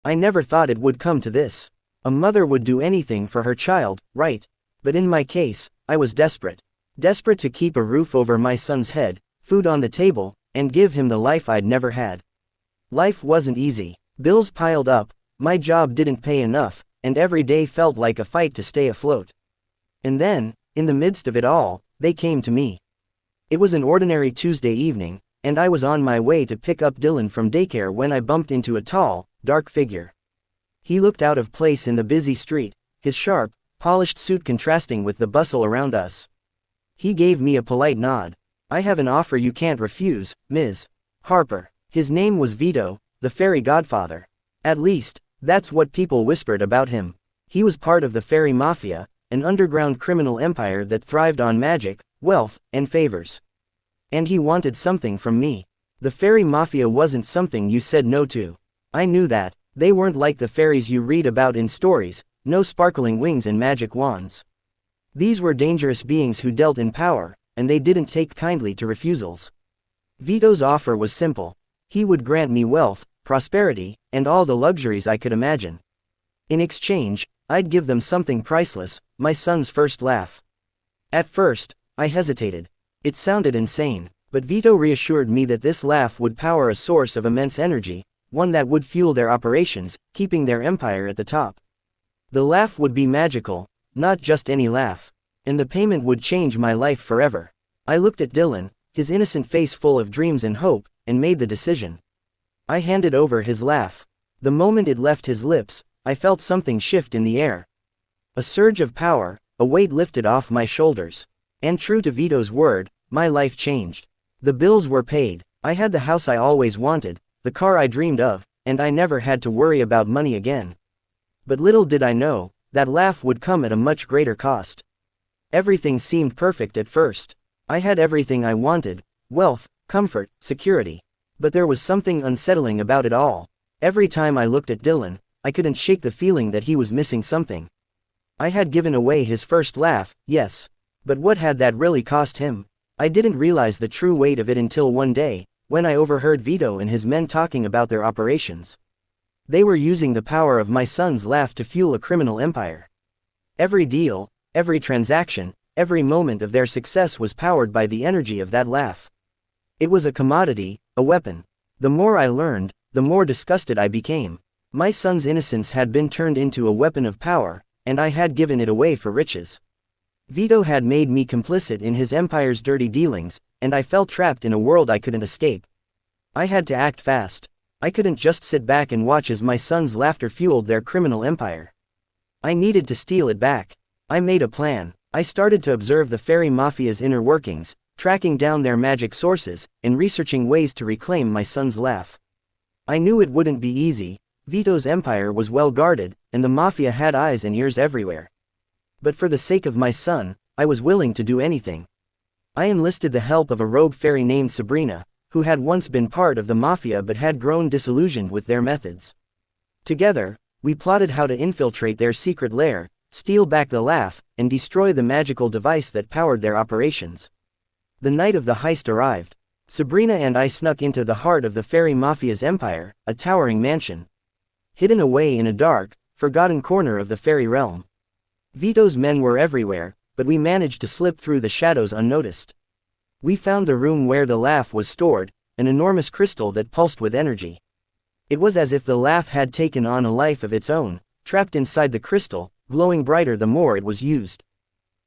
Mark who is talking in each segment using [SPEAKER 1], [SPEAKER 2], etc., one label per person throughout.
[SPEAKER 1] I never thought it would come to this. A mother would do anything for her child, right? But in my case, I was desperate. Desperate to keep a roof over my son's head, food on the table, and give him the life I'd never had. Life wasn't easy. Bills piled up, my job didn't pay enough, and every day felt like a fight to stay afloat. And then, in the midst of it all, they came to me. It was an ordinary Tuesday evening, and I was on my way to pick up Dylan from daycare when I bumped into a tall, dark figure. He looked out of place in the busy street, his sharp, polished suit contrasting with the bustle around us. He gave me a polite nod. "I have an offer you can't refuse, Ms. Harper." His name was Vito, the fairy godfather. At least, that's what people whispered about him. He was part of the fairy mafia, an underground criminal empire that thrived on magic, wealth, and favors. And he wanted something from me. The fairy mafia wasn't something you said no to. I knew that. They weren't like the fairies you read about in stories, no sparkling wings and magic wands. These were dangerous beings who dealt in power, and they didn't take kindly to refusals. Vito's offer was simple. He would grant me wealth, prosperity, and all the luxuries I could imagine. In exchange, I'd give them something priceless, my son's first laugh. At first, I hesitated. It sounded insane, but Vito reassured me that this laugh would power a source of immense energy, one that would fuel their operations, keeping their empire at the top. The laugh would be magical, not just any laugh. And the payment would change my life forever. I looked at Dylan, his innocent face full of dreams and hope, and made the decision. I handed over his laugh. The moment it left his lips, I felt something shift in the air. A surge of power, a weight lifted off my shoulders. And true to Vito's word, my life changed. The bills were paid, I had the house I always wanted, the car I dreamed of, and I never had to worry about money again. But little did I know, that laugh would come at a much greater cost. Everything seemed perfect at first. I had everything I wanted, wealth, comfort, security. But there was something unsettling about it all. Every time I looked at Dylan, I couldn't shake the feeling that he was missing something. I had given away his first laugh, yes. But what had that really cost him? I didn't realize the true weight of it until one day, when I overheard Vito and his men talking about their operations. They were using the power of my son's laugh to fuel a criminal empire. Every deal, every transaction, every moment of their success was powered by the energy of that laugh. It was a commodity, a weapon. The more I learned, the more disgusted I became. My son's innocence had been turned into a weapon of power, and I had given it away for riches. Vito had made me complicit in his empire's dirty dealings, and I felt trapped in a world I couldn't escape. I had to act fast. I couldn't just sit back and watch as my son's laughter fueled their criminal empire. I needed to steal it back. I made a plan. I started to observe the fairy mafia's inner workings, tracking down their magic sources, and researching ways to reclaim my son's laugh. I knew it wouldn't be easy. Vito's empire was well guarded, and the mafia had eyes and ears everywhere. But for the sake of my son, I was willing to do anything. I enlisted the help of a rogue fairy named Sabrina, who had once been part of the mafia but had grown disillusioned with their methods. Together, we plotted how to infiltrate their secret lair, steal back the laugh, and destroy the magical device that powered their operations. The night of the heist arrived. Sabrina and I snuck into the heart of the fairy mafia's empire, a towering mansion. Hidden away in a dark, forgotten corner of the fairy realm. Vito's men were everywhere, but we managed to slip through the shadows unnoticed. We found the room where the laugh was stored, an enormous crystal that pulsed with energy. It was as if the laugh had taken on a life of its own, trapped inside the crystal, glowing brighter the more it was used.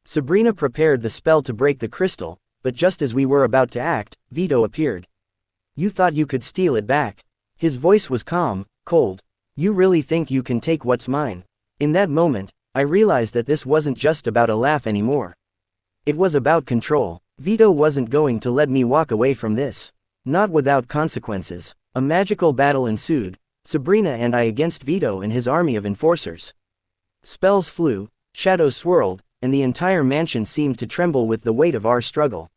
[SPEAKER 1] Sabrina prepared the spell to break the crystal, but just as we were about to act, Vito appeared. "You thought you could steal it back." His voice was calm, cold. "You really think you can take what's mine?" In that moment, I realized that this wasn't just about a laugh anymore. It was about control. Vito wasn't going to let me walk away from this. Not without consequences. A magical battle ensued, Sabrina and I against Vito and his army of enforcers. Spells flew, shadows swirled, and the entire mansion seemed to tremble with the weight of our struggle.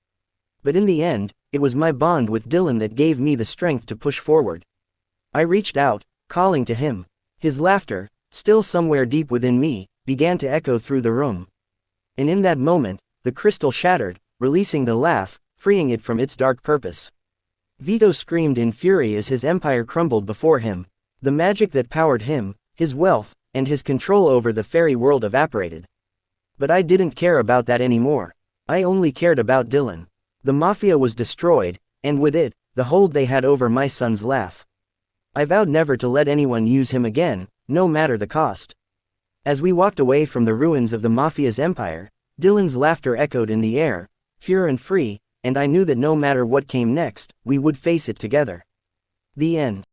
[SPEAKER 1] But in the end, it was my bond with Dylan that gave me the strength to push forward. I reached out, calling to him. His laughter, still somewhere deep within me, began to echo through the room. And in that moment, the crystal shattered, releasing the laugh, freeing it from its dark purpose. Vito screamed in fury as his empire crumbled before him, The magic that powered him, his wealth, and his control over the fairy world evaporated. But I didn't care about that anymore. I only cared about Dylan. The mafia was destroyed, and with it, the hold they had over my son's life. I vowed never to let anyone use him again, no matter the cost. As we walked away from the ruins of the mafia's empire, Dylan's laughter echoed in the air, pure and free, and I knew that no matter what came next, we would face it together. The end.